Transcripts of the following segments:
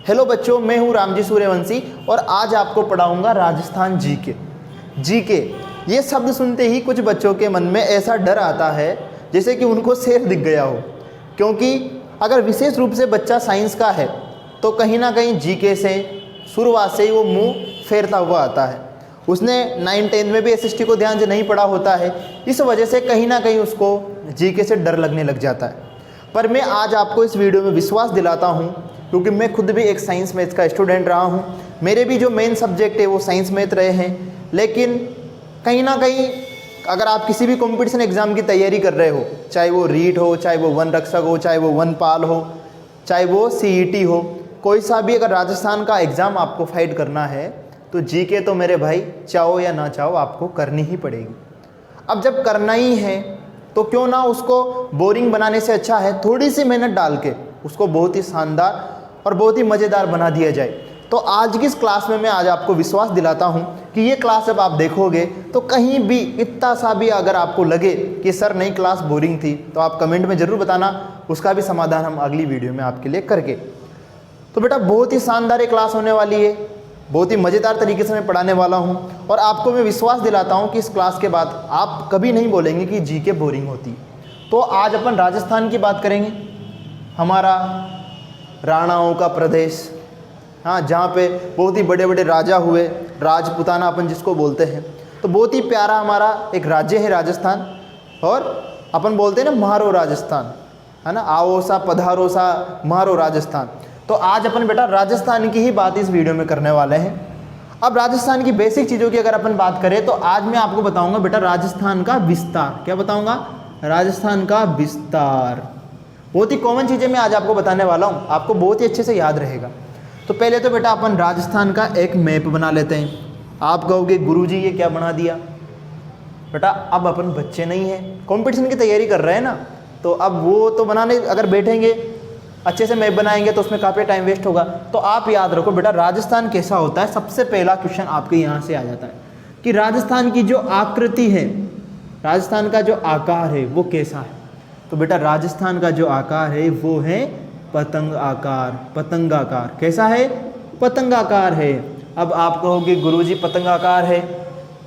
Hello बच्चों, मैं हूं रामजी सूर्यवंशी और आज आपको पढ़ाऊंगा राजस्थान जीके। जीके ये शब्द सुनते ही कुछ बच्चों के मन में ऐसा डर आता है जैसे कि उनको शेर दिख गया हो, क्योंकि अगर विशेष रूप से बच्चा साइंस का है तो कहीं ना कहीं जीके से शुरुआत से ही वो मुंह फेरता हुआ आता है। उसने 9-10 में भी एसएसटी को ध्यान से नहीं पढ़ा होता है, इस वजह से कहीं ना कहीं उसको जीके से डर लगने लग जाता है। पर मैं आज आपको इस वीडियो में विश्वास दिलाता हूँ, क्योंकि मैं खुद भी एक साइंस मैथ का स्टूडेंट रहा हूँ। मेरे भी जो मेन सब्जेक्ट है वो साइंस मैथ रहे हैं, लेकिन कहीं ना कहीं अगर आप किसी भी कंपटीशन एग्ज़ाम की तैयारी कर रहे हो, चाहे वो रीट हो, चाहे वो वन रक्षक हो, चाहे वो वन पाल हो, चाहे वो सीईटी हो, कोई सा भी अगर राजस्थान का एग्ज़ाम आपको फाइट करना है तो जीके तो मेरे भाई चाहो या ना चाहो आपको करनी ही पड़ेगी। अब जब करना ही है तो क्यों ना उसको बोरिंग बनाने से अच्छा है थोड़ी सी मेहनत डाल के उसको बहुत ही शानदार और बहुत ही मज़ेदार बना दिया जाए। तो आज की इस क्लास में मैं आज आपको विश्वास दिलाता हूं कि ये क्लास जब आप देखोगे तो कहीं भी इतना सा भी अगर आपको लगे कि सर नई क्लास बोरिंग थी तो आप कमेंट में ज़रूर बताना, उसका भी समाधान हम अगली वीडियो में आपके लिए करके। तो बेटा बहुत ही शानदार ये क्लास होने वाली है, बहुत ही मज़ेदार तरीके से मैं पढ़ाने वाला हूं और आपको मैं विश्वास दिलाता हूं कि इस क्लास के बाद आप कभी नहीं बोलेंगे कि जीके बोरिंग होती है। तो आज अपन राजस्थान की बात करेंगे, हमारा राणाओं का प्रदेश, हाँ, जहाँ पे बहुत ही बड़े बड़े राजा हुए, राजपुताना अपन जिसको बोलते हैं। तो बहुत ही प्यारा हमारा एक राज्य है राजस्थान, और अपन बोलते हैं ना म्हारो राजस्थान, है ना, आओ सा पधारो सा म्हारो राजस्थान। तो आज अपन बेटा राजस्थान की ही बात इस वीडियो में करने वाले हैं। अब राजस्थान की बेसिक चीज़ों की अगर अपन बात करें तो आज मैं आपको बताऊंगा बेटा राजस्थान का विस्तार। क्या बताऊंगा? राजस्थान का विस्तार। बहुत ही कॉमन चीज़ें मैं आज आपको बताने वाला हूँ, आपको बहुत ही अच्छे से याद रहेगा। तो पहले तो बेटा अपन राजस्थान का एक मैप बना लेते हैं। आप कहोगे गुरुजी ये क्या बना दिया? बेटा अब अपन बच्चे नहीं हैं, कंपटीशन की तैयारी कर रहे हैं ना, तो अब वो तो बनाने अगर बैठेंगे अच्छे से मैप बनाएंगे तो उसमें काफ़ी टाइम वेस्ट होगा। तो आप याद रखो बेटा राजस्थान कैसा होता है। सबसे पहला क्वेश्चन आपके यहाँ से आ जाता है कि राजस्थान की जो आकृति है, राजस्थान का जो आकार है वो कैसा है। तो बेटा राजस्थान का जो आकार है वो है पतंग आकार, पतंगाकार। कैसा है? पतंगाकार है। अब आप कहोगे गुरुजी पतंगाकार है,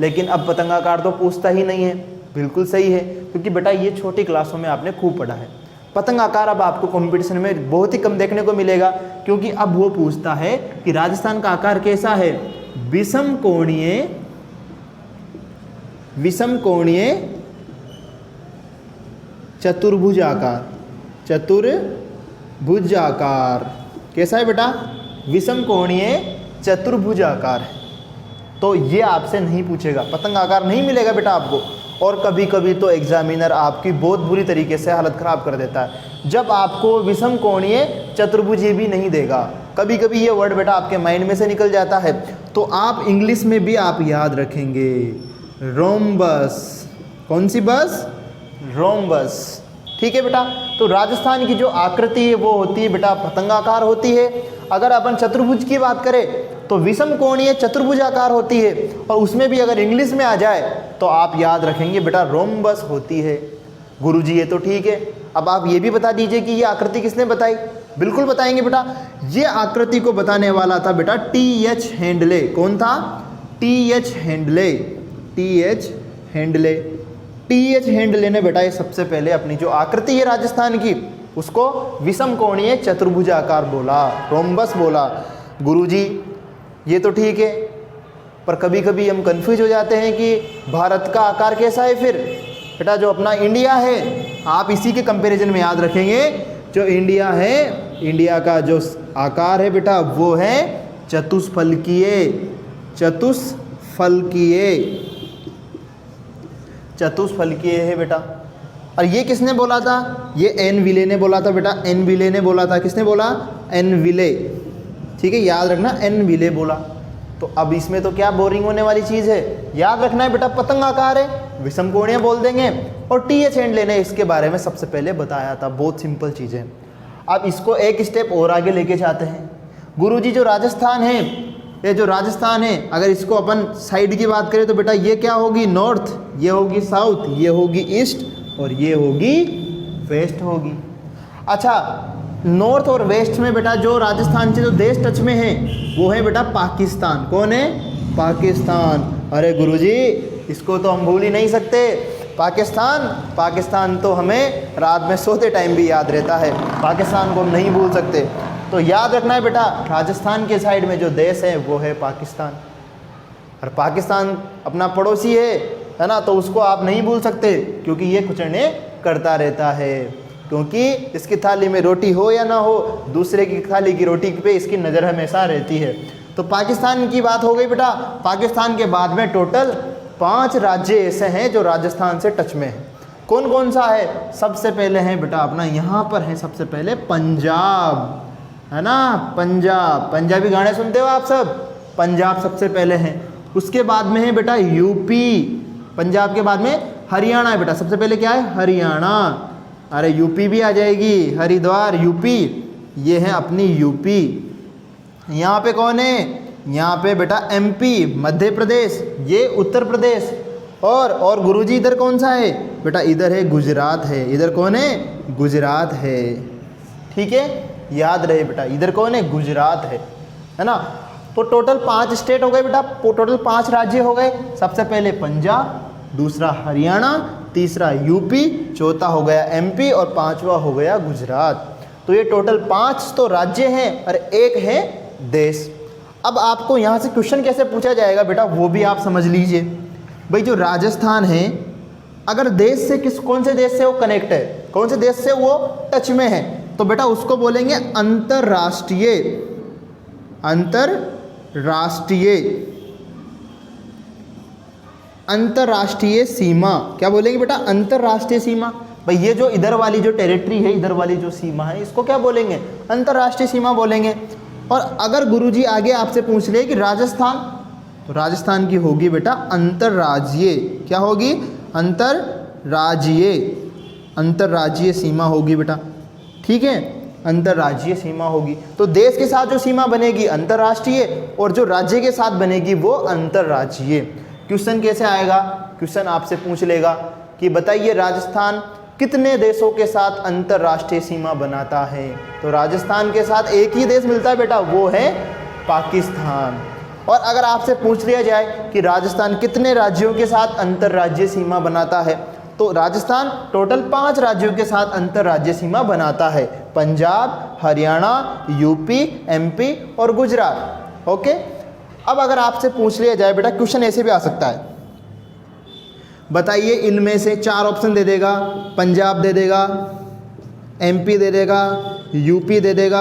लेकिन अब पतंगाकार तो पूछता ही नहीं है। बिल्कुल सही है, क्योंकि बेटा ये छोटी क्लासों में आपने खूब पढ़ा है। पतंगाकार अब आपको कंपटीशन में बहुत ही कम देखने को मिलेगा, क्योंकि अब वो पूछता है कि राजस्थान का आकार कैसा है। विषम कोणीय, विषम कोणीय चतुर्भुजाकार, चतुर्भुजाकार। कैसा है बेटा? विषम कोणीय चतुर्भुजाकार है। तो ये आपसे नहीं पूछेगा, पतंग आकार नहीं मिलेगा बेटा आपको। और कभी कभी तो एग्जामिनर आपकी बहुत बुरी तरीके से हालत ख़राब कर देता है जब आपको विषम कोणीय चतुर्भुज भी नहीं देगा। कभी कभी ये वर्ड बेटा आपके माइंड में से निकल जाता है, तो आप इंग्लिश में भी आप याद रखेंगे रोम्बस। कौन सी बस? रोम्बस। ठीक है बेटा। तो राजस्थान की जो आकृति है वो होती है बेटा पतंगाकार होती है। अगर अपन चतुर्भुज की बात करें तो विषम कोणीय चतुर्भुजाकार होती है, और उसमें भी अगर इंग्लिश में आ जाए तो आप याद रखेंगे बेटा रोम्बस होती है। गुरुजी ये तो ठीक है, अब आप ये भी बता दीजिए कि ये आकृति किसने बताई। बिल्कुल बताएंगे बेटा, ये आकृति को बताने वाला था बेटा टी.एच. हेंडले। कौन था? टी.एच. हेंडले। टी.एच. हेंडले। टी.एच. हेंडले ने बेटा ये सबसे पहले अपनी जो आकृति है राजस्थान की उसको विषम कोणीय चतुर्भुजाकार बोला, रोम्बस बोला। गुरुजी ये तो ठीक है, पर कभी कभी हम कंफ्यूज हो जाते हैं कि भारत का आकार कैसा है। फिर बेटा जो अपना इंडिया है, आप इसी के कंपैरिजन में याद रखेंगे, जो इंडिया है, इंडिया का जो आकार है बेटा वो है चतुष्फलकीय। चतुष्फलकीय, चतुष्फलकीय है बेटा। और ये किसने बोला था? ये एन विले ने बोला था बेटा, एन विले ने बोला था। किसने बोला? एन विले। ठीक है, याद रखना, एन विले बोला। तो अब इसमें तो क्या बोरिंग होने वाली चीज़ है? याद रखना है बेटा पतंग आकार है, विषम कोणीय बोल देंगे, और टी.एच. हेंडले ने इसके बारे में सबसे पहले बताया था। बहुत सिंपल चीज़ है। अब इसको एक स्टेप और आगे लेके जाते हैं। गुरुजी जो राजस्थान है, ये जो राजस्थान है, अगर इसको अपन साइड की बात करें तो बेटा ये क्या होगी? नॉर्थ, ये होगी साउथ, ये होगी ईस्ट, और ये होगी वेस्ट होगी। अच्छा, नॉर्थ और वेस्ट में बेटा जो राजस्थान से जो देश टच में है वो है बेटा पाकिस्तान। कौन है? पाकिस्तान। अरे गुरुजी इसको तो हम भूल ही नहीं सकते। पाकिस्तान, पाकिस्तान तो हमें रात में सोते टाइम भी याद रहता है, पाकिस्तान को हम नहीं भूल सकते। तो याद रखना है बेटा, राजस्थान के साइड में जो देश है वो है पाकिस्तान, और पाकिस्तान अपना पड़ोसी है ना, तो उसको आप नहीं भूल सकते क्योंकि ये कुचलने करता रहता है। क्योंकि इसकी थाली में रोटी हो या ना हो, दूसरे की थाली की रोटी पे इसकी नज़र हमेशा रहती है। तो पाकिस्तान की बात हो गई बेटा। पाकिस्तान के बाद में टोटल 5 राज्य ऐसे हैं जो राजस्थान से टच में हैं। कौन कौन सा है? सबसे पहले है बेटा अपना यहाँ पर है सबसे पहले पंजाब, है ना, पंजाब। पंजाबी गाने सुनते हो आप सब? पंजाब सबसे पहले हैं। उसके बाद में है बेटा यूपी। पंजाब के बाद में हरियाणा है बेटा। सबसे पहले क्या है? हरियाणा। अरे यूपी भी आ जाएगी, हरिद्वार यूपी, ये है अपनी यूपी। यहाँ पे कौन है? यहाँ पे बेटा एमपी, मध्य प्रदेश, ये उत्तर प्रदेश। और गुरुजी इधर कौन सा है बेटा? इधर है गुजरात है। इधर कौन है? गुजरात है। ठीक है, याद रहे बेटा, इधर कौन है? गुजरात है ना। तो टोटल 5 स्टेट हो गए बेटा, टोटल 5 राज्य हो गए। सबसे पहले पंजाब, दूसरा हरियाणा, तीसरा यूपी, चौथा हो गया एमपी और 5वां हो गया गुजरात। तो ये टोटल 5 तो राज्य हैं और 1 है देश। अब आपको यहाँ से क्वेश्चन कैसे पूछा जाएगा बेटा वो भी आप समझ लीजिए। भाई जो राजस्थान है, अगर देश से कौन से देश से वो कनेक्ट है, कौन से देश से वो टच में है, तो बेटा उसको बोलेंगे अंतर्राष्ट्रीय। अंतर्राष्ट्रीय सीमा। क्या बोलेंगे बेटा? अंतर्राष्ट्रीय सीमा। भाई ये जो इधर वाली जो टेरिटरी है, इधर वाली जो सीमा है, इसको क्या बोलेंगे? अंतर्राष्ट्रीय सीमा बोलेंगे। और अगर गुरुजी आगे आपसे पूछ ले कि राजस्थान, तो राजस्थान की होगी बेटा अंतर्राज्यीय। क्या होगी? अंतर्राज्यीय सीमा होगी बेटा। ठीक है, अंतर्राज्यीय सीमा होगी। तो देश के साथ जो सीमा बनेगी अंतर्राष्ट्रीय, और जो राज्य के साथ बनेगी वो अंतर्राज्यीय। क्वेश्चन कैसे आएगा? क्वेश्चन आपसे पूछ लेगा कि बताइए राजस्थान कितने देशों के साथ अंतर्राष्ट्रीय सीमा बनाता है? तो राजस्थान के साथ एक ही देश मिलता है बेटा, वो है पाकिस्तान। और अगर आपसे पूछ लिया जाए कि राजस्थान कितने राज्यों के साथ अंतर्राज्यीय सीमा बनाता है, तो राजस्थान टोटल 5 राज्यों के साथ अंतर्राज्यीय सीमा बनाता है। पंजाब, हरियाणा, यूपी, एमपी और गुजरात। ओके, अब अगर आपसे पूछ लिया जाए बेटा, क्वेश्चन ऐसे भी आ सकता है, बताइए इनमें से 4 ऑप्शन दे देगा। पंजाब दे देगा, एमपी दे देगा, यूपी दे देगा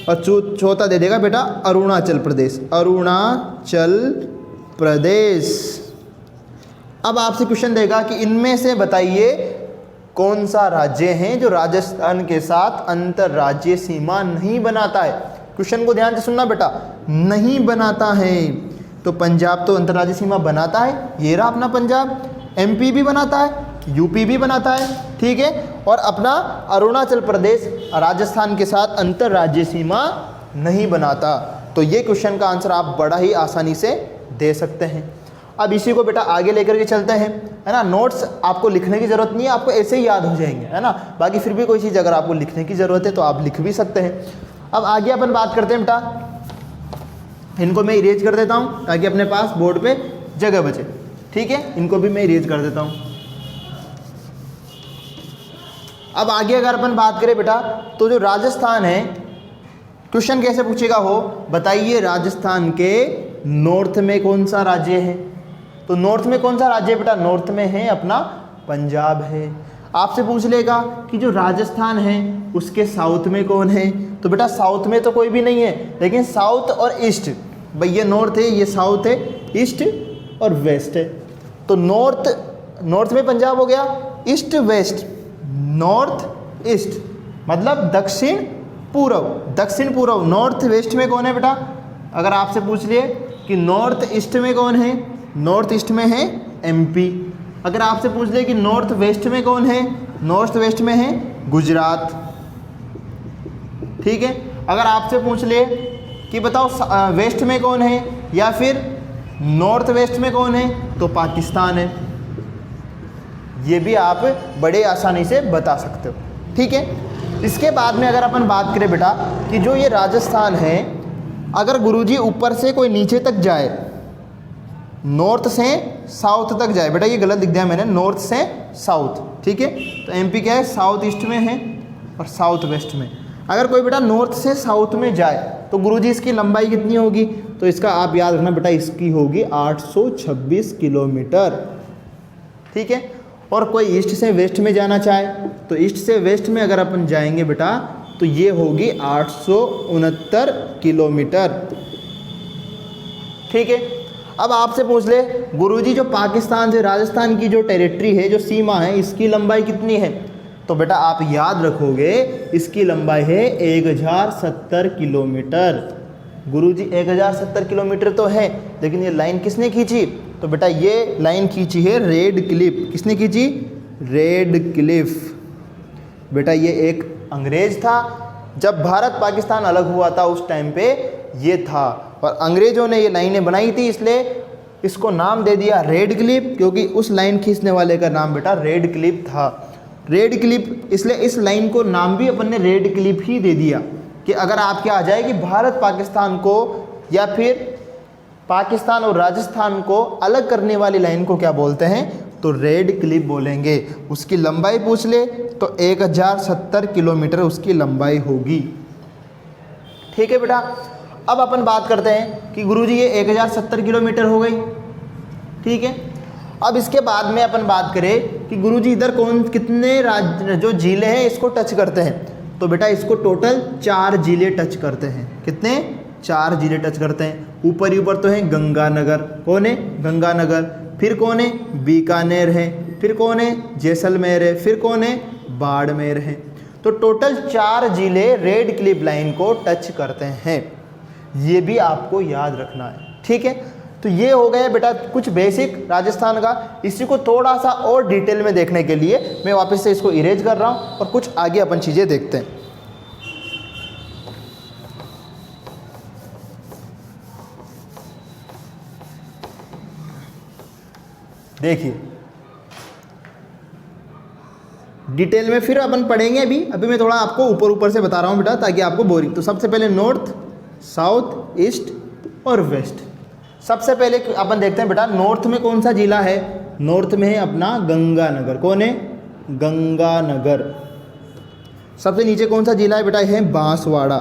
और चौथा दे देगा बेटा अरुणाचल प्रदेश। अरुणाचल प्रदेश। अब आपसे क्वेश्चन देगा कि इनमें से बताइए कौन सा राज्य है जो राजस्थान के साथ अंतर्राज्यीय सीमा नहीं बनाता है। क्वेश्चन को ध्यान से सुनना बेटा, नहीं बनाता है। तो पंजाब तो अंतर्राज्यीय सीमा बनाता है, ये रहा अपना पंजाब। एमपी भी बनाता है, यूपी भी बनाता है, ठीक है। और अपना अरुणाचल प्रदेश राजस्थान के साथ अंतर्राज्यीय सीमा नहीं बनाता। तो ये क्वेश्चन का आंसर आप बड़ा ही आसानी से दे सकते हैं। अब इसी को बेटा आगे लेकर के चलते हैं, है ना। नोट्स आपको लिखने की ज़रूरत नहीं है, आपको ऐसे ही याद हो जाएंगे, है ना। बाकी फिर भी कोई चीज़ अगर आपको लिखने की ज़रूरत है तो आप लिख भी सकते हैं। अब आगे अपन बात करते हैं बेटा, इनको मैं इरेज कर देता हूँ ताकि अपने पास बोर्ड पे जगह बचे, ठीक है। इनको भी मैं इरेज कर देता हूँ। अब आगे अगर अपन बात करें बेटा, तो जो राजस्थान है, क्वेश्चन कैसे पूछेगा हो, बताइए राजस्थान के नॉर्थ में कौन सा राज्य है। तो नॉर्थ में कौन सा राज्य है बेटा? नॉर्थ में है अपना पंजाब है। आपसे पूछ लेगा कि जो राजस्थान है उसके साउथ में कौन है, तो बेटा साउथ में तो कोई भी नहीं है, लेकिन साउथ और ईस्ट, भाई ये नॉर्थ है, ये साउथ है, ईस्ट और वेस्ट है। तो नॉर्थ में पंजाब हो गया, ईस्ट वेस्ट, नॉर्थ ईस्ट मतलब दक्षिण पूर्व। नॉर्थ वेस्ट में कौन है बेटा? अगर आपसे पूछ लिए कि नॉर्थ ईस्ट में कौन है, नॉर्थ ईस्ट में है एमपी। अगर आपसे पूछ ले कि नॉर्थ वेस्ट में कौन है, नॉर्थ वेस्ट में है गुजरात, ठीक है। अगर आपसे पूछ ले कि बताओ वेस्ट में कौन है या फिर नॉर्थ वेस्ट में कौन है, तो पाकिस्तान है। ये भी आप बड़े आसानी से बता सकते हो, ठीक है। इसके बाद में अगर अपन बात करें बेटा कि जो ये राजस्थान है, अगर गुरुजी ऊपर से कोई नीचे तक जाए, नॉर्थ से साउथ तक जाए, बेटा ये गलत लिख दिया मैंने, नॉर्थ से साउथ, ठीक है। तो एमपी क्या है, साउथ ईस्ट में है और साउथ वेस्ट में। अगर कोई बेटा नॉर्थ से साउथ में जाए तो गुरुजी इसकी लंबाई कितनी होगी, तो इसका आप याद रखना बेटा, इसकी होगी 826 किलोमीटर, ठीक है। और कोई ईस्ट से वेस्ट में जाना चाहे तो ईस्ट से वेस्ट में अगर अपन जाएंगे बेटा तो ये होगी 869 किलोमीटर, ठीक है। अब आपसे पूछ ले गुरुजी जो पाकिस्तान से राजस्थान की जो टेरिटरी है, जो सीमा है, इसकी लंबाई कितनी है, तो बेटा आप याद रखोगे इसकी लंबाई है 1070 किलोमीटर। गुरुजी 1070 किलोमीटर तो है, लेकिन ये लाइन किसने खींची, तो बेटा ये लाइन खींची है रेड क्लिफ। किसने खींची, रेड क्लिफ। बेटा ये एक अंग्रेज था, जब भारत पाकिस्तान अलग हुआ था उस टाइम पे ये था, और अंग्रेजों ने ये लाइनें बनाई थी, इसलिए इसको नाम दे दिया रेड क्लिफ, क्योंकि उस लाइन खींचने वाले का नाम बेटा रेड क्लिफ था। रेड क्लिफ, इसलिए इस लाइन को नाम भी अपन ने रेड क्लिफ ही दे दिया कि अगर आपके आ जाए कि भारत पाकिस्तान को या फिर पाकिस्तान और राजस्थान को अलग करने वाली लाइन को क्या बोलते हैं, तो रेड क्लिफ बोलेंगे। उसकी लंबाई पूछ ले तो 1070 किलोमीटर उसकी लंबाई होगी, ठीक है बेटा। अब अपन बात करते हैं कि गुरुजी ये 1070 किलोमीटर हो गई, ठीक है। अब इसके बाद में अपन बात करें कि गुरुजी इधर कितने राज्य जो जिले हैं इसको टच करते हैं, तो बेटा इसको टोटल 4 जिले टच करते हैं। कितने, 4 जिले टच करते हैं। ऊपर ही ऊपर तो है गंगानगर, कौन है, गंगानगर, फिर कौन है, बीकानेर है, फिर कौन है, जैसलमेर है, फिर कौन है, बाड़मेर है। तो टोटल 4 जिले रेड क्लिफ लाइन को टच करते हैं, ये भी आपको याद रखना है, ठीक है। तो ये हो गया बेटा कुछ बेसिक राजस्थान का। इसी को थोड़ा सा और डिटेल में देखने के लिए मैं वापस से इसको इरेज कर रहा हूँ और कुछ आगे अपन चीज़ें देखते हैं। देखिए डिटेल में फिर अपन पढ़ेंगे, अभी मैं थोड़ा आपको ऊपर ऊपर से बता रहा हूँ बेटा ताकि आपको बोरिंग। तो सबसे पहले नॉर्थ, साउथ, ईस्ट और वेस्ट। सबसे पहले अपन देखते हैं बेटा नॉर्थ में कौन सा जिला है, नॉर्थ में है अपना गंगानगर। कौन है, गंगानगर। सबसे नीचे कौन सा जिला है बेटा, है बांसवाड़ा।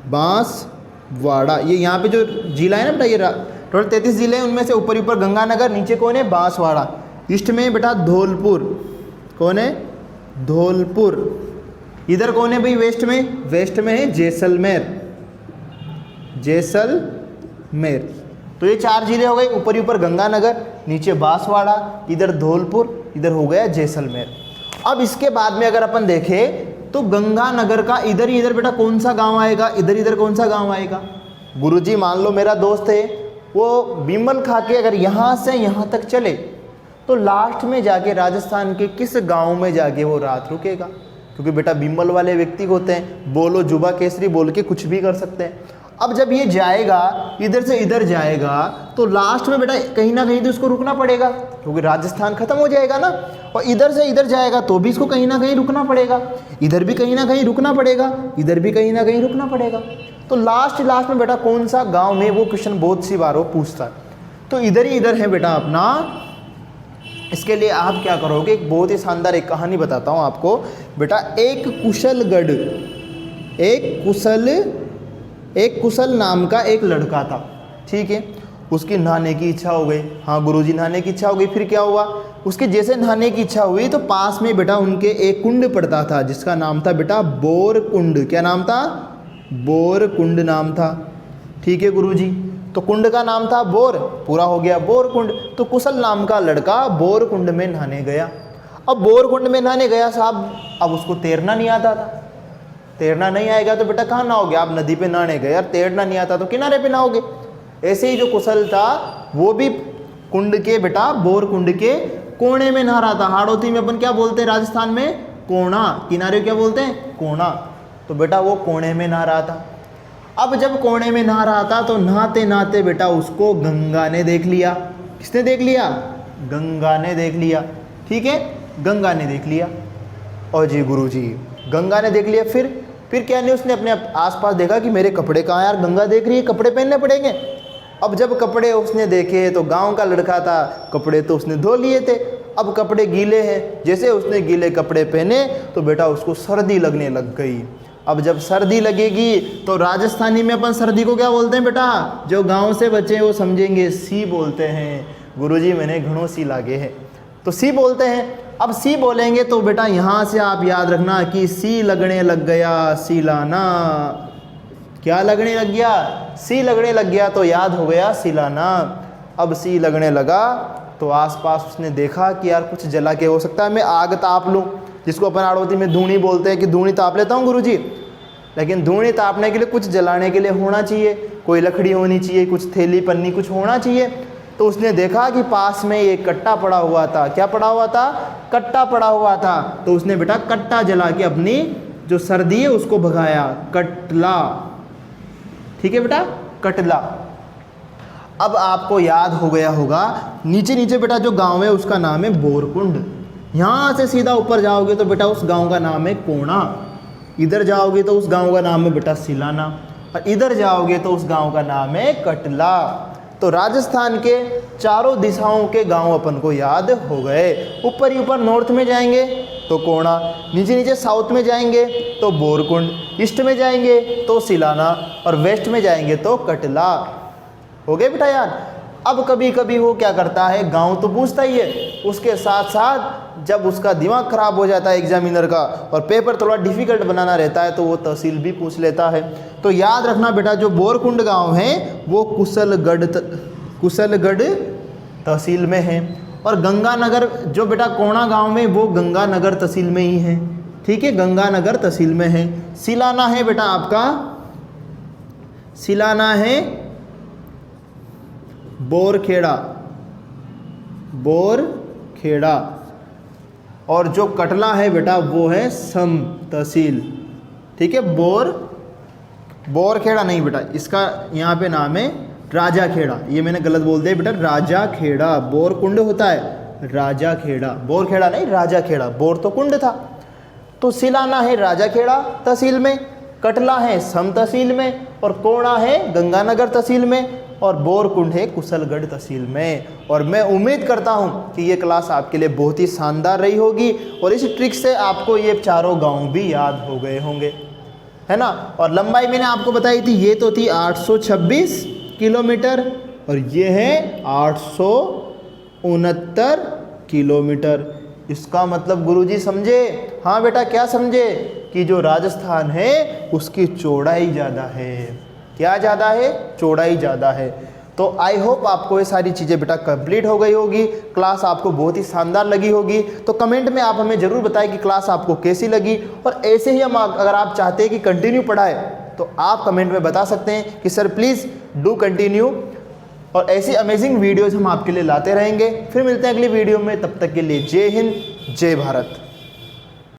बांसवाड़ा, ये यहाँ पे जो जिला है ना बेटा, ये टोटल 33 जिले हैं, उनमें से ऊपर ऊपर गंगानगर, नीचे कौन है, बांसवाड़ा। ईस्ट में बेटा धौलपुर। कौन है, धौलपुर। इधर कौन है भाई, वेस्ट में है जैसलमेर। जैसलमेर। तो ये 4 जिले हो गए, ऊपर ही ऊपर गंगानगर, नीचे बांसवाड़ा, इधर धौलपुर, इधर हो गया जैसलमेर। अब इसके बाद में अगर अपन देखें तो गंगानगर का इधर ही इधर बेटा कौन सा गांव आएगा, इधर कौन सा गांव आएगा। गुरुजी मान लो मेरा दोस्त है, वो बीमल खा के अगर यहाँ से यहाँ तक चले तो लास्ट में जाके राजस्थान के किस गांव में जाके वो रात रुकेगा, क्योंकि बेटा बीमल वाले व्यक्ति होते हैं, बोलो जुबा केसरी बोल के कुछ भी कर सकते हैं। अब जब ये जाएगा इधर से इधर जाएगा तो लास्ट में बेटा कहीं ना कहीं तो उसको रुकना पड़ेगा, क्योंकि राजस्थान खत्म हो जाएगा ना। और इधर से इधर जाएगा तो भी इसको कहीं ना कहीं रुकना पड़ेगा, इधर भी कहीं ना कहीं रुकना पड़ेगा, इधर भी कहीं ना कहीं रुकना पड़ेगा। तो लास्ट में बेटा कौन सा गांव में, वो क्वेश्चन बहुत सी बार वो पूछता है। तो इधर ही इधर है बेटा अपना। इसके लिए आप क्या करोगे, एक बहुत ही शानदार एक कहानी बताता हूँ आपको बेटा। एक कुशल नाम का एक लड़का था, ठीक है। उसकी नहाने की इच्छा हो गई। हाँ गुरुजी, नहाने की इच्छा हो गई, फिर क्या हुआ, उसके जैसे नहाने की इच्छा हुई तो पास में बेटा उनके एक कुंड पड़ता था जिसका नाम था बेटा बोर कुंड। क्या नाम था, बोर कुंड नाम था, ठीक है गुरुजी। तो कुंड का नाम था बोर, पूरा हो गया बोर कुंड। तो कुशल नाम का लड़का बोर कुंड में नहाने गया। अब बोर कुंड में नहाने गया साहब, अब उसको तैरना नहीं आता था। तैरना नहीं आएगा तो बेटा कहाँ नहाओगे, आप नदी पे नहाने गए, यार तैरना नहीं आता तो किनारे पे नहाओगे। ऐसे ही जो कुशल था वो भी कुंड के बेटा बोर कुंड के कोने में नहा रहा था। हाड़ौती में अपन क्या बोलते हैं राजस्थान में, कोना। किनारे क्या बोलते हैं, कोना। तो बेटा वो कोने में नहा रहा था। अब जब कोने में नहा रहा था तो नहाते नहाते बेटा उसको गंगा ने देख लिया। किसने देख लिया, गंगा ने देख लिया, ठीक है, गंगा ने देख लिया। और जी गुरुजी गंगा ने देख लिया, फिर क्या नहीं, उसने अपने आसपास देखा कि मेरे कपड़े कहाँ हैं यार, गंगा देख रही है, कपड़े पहनने पड़ेंगे। अब जब कपड़े उसने देखे तो गांव का लड़का था, कपड़े तो उसने धो लिए थे, अब कपड़े गीले हैं। जैसे उसने गीले कपड़े पहने तो बेटा उसको सर्दी लगने लग गई। अब जब सर्दी लगेगी तो राजस्थानी में अपन सर्दी को क्या बोलते हैं बेटा, जो गांव से बच्चे हैं वो समझेंगे, सी बोलते हैं। गुरुजी मैंने घणो सी लागे हैं, तो सी बोलते हैं। अब सी बोलेंगे तो बेटा यहाँ से आप याद रखना कि सी लगने लग गया, सिलाना। क्या लगने लग गया, सी लगने लग गया, तो याद हो गया सिलाना। अब सी लगने लगा तो आसपास उसने देखा कि यार कुछ जला के, हो सकता है मैं आग ताप लूँ, जिसको अपन आड़ोती में धूनी बोलते हैं कि धूनी ताप लेता हूँ गुरुजी। लेकिन धूनी तापने के लिए कुछ जलाने के लिए होना चाहिए, कोई लकड़ी होनी चाहिए, कुछ थैली पन्नी कुछ होना चाहिए। तो उसने देखा कि पास में एक कट्टा पड़ा हुआ था। क्या पड़ा हुआ था, कट्टा पड़ा हुआ था। तो उसने बेटा कट्टा जला के अपनी जो सर्दी है उसको भगाया, कटला। ठीक है बेटा, कटला। अब आपको याद हो गया होगा, नीचे नीचे बेटा जो गांव है उसका नाम है बोरकुंड। यहाँ से सीधा ऊपर जाओगे तो बेटा उस गांव का नाम है कोणा। इधर जाओगे तो उस गांव का नाम है बेटा सिलाना, और इधर जाओगे तो उस गांव का नाम है कटला। तो राजस्थान के चारों दिशाओं के गांव अपन को याद हो गए। ऊपर ही ऊपर नॉर्थ में जाएंगे तो कोणा, नीचे नीचे साउथ में जाएंगे तो बोरकुंड, ईस्ट में जाएंगे तो सिलाना, और वेस्ट में जाएंगे तो कटला। हो गए बेटा याद। अब कभी कभी वो क्या करता है, गांव तो पूछता ही है, उसके साथ साथ जब उसका दिमाग खराब हो जाता है एग्जामिनर का और पेपर थोड़ा डिफिकल्ट बनाना रहता है तो वो तहसील भी पूछ लेता है। तो याद रखना बेटा, जो बोरकुंड गांव है वो कुशलगढ़ तहसील में है, और गंगानगर जो बेटा कोणा गांव में वो गंगानगर तहसील में ही है। ठीक है, गंगानगर तहसील में है। सिलाना है बेटा आपका, सिलाना है बोरखेड़ा, बोरखेड़ा, और जो कटला है बेटा वो है सम तहसील। ठीक है, बोरखेड़ा नहीं बेटा, इसका यहाँ पे नाम है राजाखेड़ा। ये मैंने गलत बोल दिया बेटा, राजाखेड़ा। बोरकुंड होता है राजाखेड़ा, बोरखेड़ा नहीं राजाखेड़ा, बोर तो कुंड था। तो सिलाना है राजाखेड़ा तहसील में, कटला है सम तहसील में, और कोणा है गंगानगर तहसील में, और बोरकुंड है कुशलगढ़ तहसील में। और मैं उम्मीद करता हूं कि ये क्लास आपके लिए बहुत ही शानदार रही होगी, और इस ट्रिक से आपको ये चारों गांव भी याद हो गए होंगे, है ना। और लंबाई मैंने आपको बताई थी, ये तो थी 826 किलोमीटर, और ये है 869 किलोमीटर। इसका मतलब गुरुजी समझे, हाँ बेटा क्या समझे, कि जो राजस्थान है उसकी चौड़ाई ज़्यादा है। क्या ज़्यादा है, चौड़ाई ज़्यादा है। तो आई होप आपको ये सारी चीज़ें बेटा कंप्लीट हो गई होगी, क्लास आपको बहुत ही शानदार लगी होगी। तो कमेंट में आप हमें ज़रूर बताएं कि क्लास आपको कैसी लगी, और ऐसे ही हम अगर आप चाहते हैं कि कंटिन्यू पढ़ाए तो आप कमेंट में बता सकते हैं कि सर प्लीज़ डू कंटिन्यू, और ऐसी अमेजिंग वीडियोज़ हम आपके लिए लाते रहेंगे। फिर मिलते हैं अगली वीडियो में, तब तक के लिए जय हिंद, जय भारत।